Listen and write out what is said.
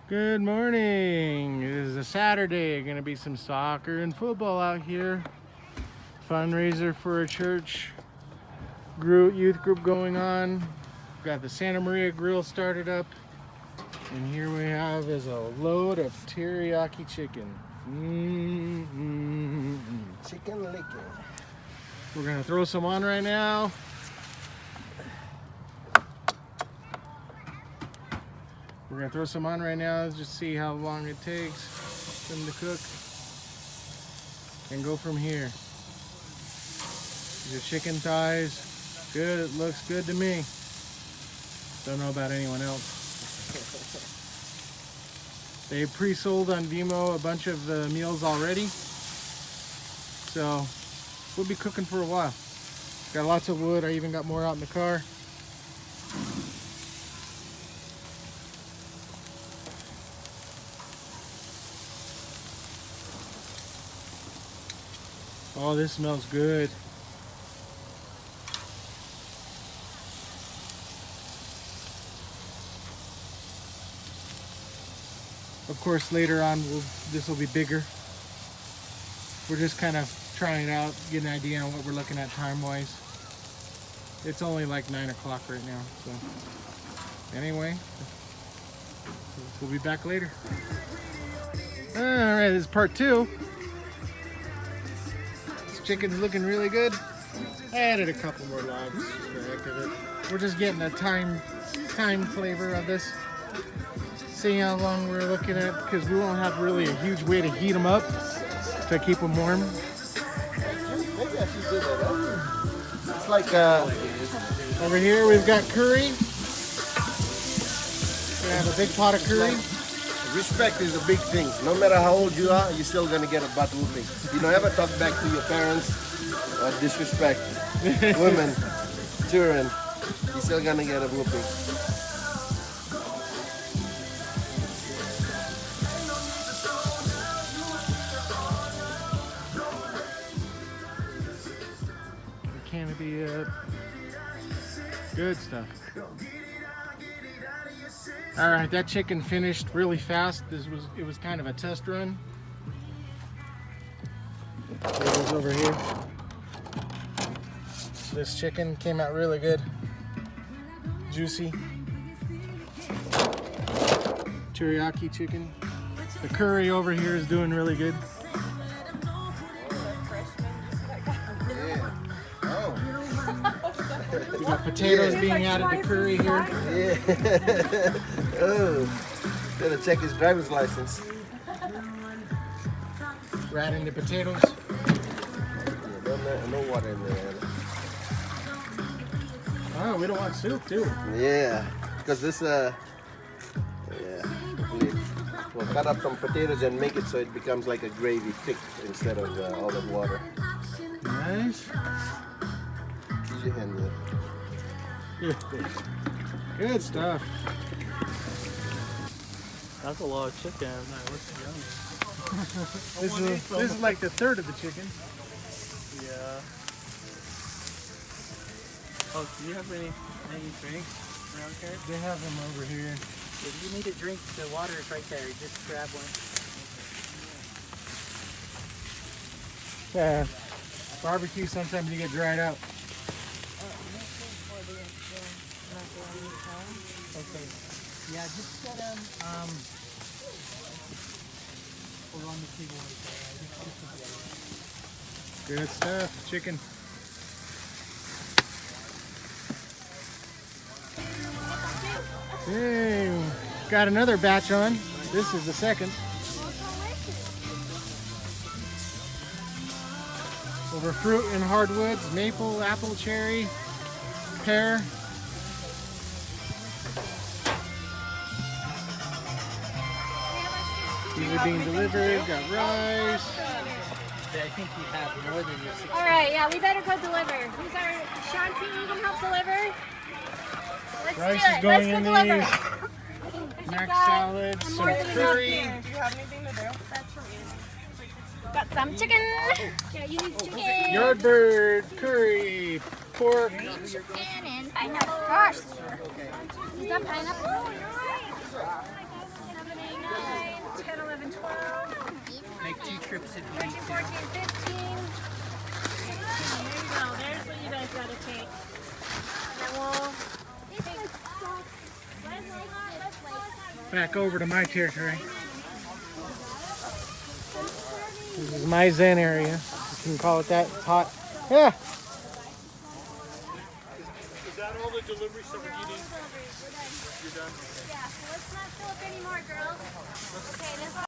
Good morning. It is a Saturday. Gonna be some soccer and football out here. Fundraiser for a church youth group going on. Got the Santa Maria grill started up. And here we have is a load of teriyaki chicken. Chicken licking. We're gonna throw some on right now. We're gonna throw some on right now, just see how long it takes them to cook, and go from here. These are chicken thighs. Good, it looks good to me. Don't know about anyone else. They pre-sold on Vimo a bunch of the meals already, so we'll be cooking for a while. Got lots of wood. I even got more out in the car. Oh, this smells good. Of course, later on, this will be bigger. We're just kind of trying it out, getting an idea on what we're looking at time-wise. It's only like 9 o'clock right now, so anyway, we'll be back later. All right, this is part 2. This chicken's looking really good. I added a couple more logs just for the heck of it. We're just getting a time flavor of this. See how long we're looking at, because we won't have really a huge way to heat them up to keep them warm. Maybe I should do that. Huh? It's like Over here we've got curry. We have a big pot of curry. respect is a big thing. No matter how old you are, you're still gonna get a butt whooping. You don't ever talk back to your parents or disrespect women, children. You're still gonna get a whooping. Canopy up. Good stuff. All right, that chicken finished really fast. It was kind of a test run. It was over here. This chicken came out really good. Juicy. Teriyaki chicken. The curry over here is doing really good. We got potatoes being added to curry here. Yeah. Oh, gotta check his driver's license. We're adding the potatoes. Yeah, no water in there. Oh, we don't want soup too. Yeah, because this we'll cut up some potatoes and make it so it becomes like a gravy thick instead of all the water. Nice. Use your hand there. Good stuff. That's a lot of chicken. This is like the third of the chicken. Yeah. Oh, do you have any drinks around here? They have them over here. If you need a drink, the water is right there. Just grab one. Yeah. Barbecue, sometimes you get dried out. Okay. Yeah, just set them on the table right there. Good stuff. Chicken. Hey, got another batch on. This is the second. Over fruit and hardwoods, maple, apple, cherry, pear. These are being delivered. Got rice. I think you have more than your 6. All right, yeah, we better go deliver. Who's our Shanti? You can help deliver. Let's Rice do is it. going Let's in go deliver. these. Mac salad, some more than enough curry. here. Do you have anything to do? That's for me. Got some chicken. Yeah, you need chicken. Yardbird, curry, pork. Chicken and pineapple. Gosh. Is that pineapple? trips if you 13, need 14, 15, 16. There you go. There's what you guys gotta take. And then we'll take... Back over to my territory. This is my zen area. You can call it that. It's hot. Yeah. Is that all the deliveries that we're eating? You're done? Yeah, so let's not fill up anymore, girls. Okay, this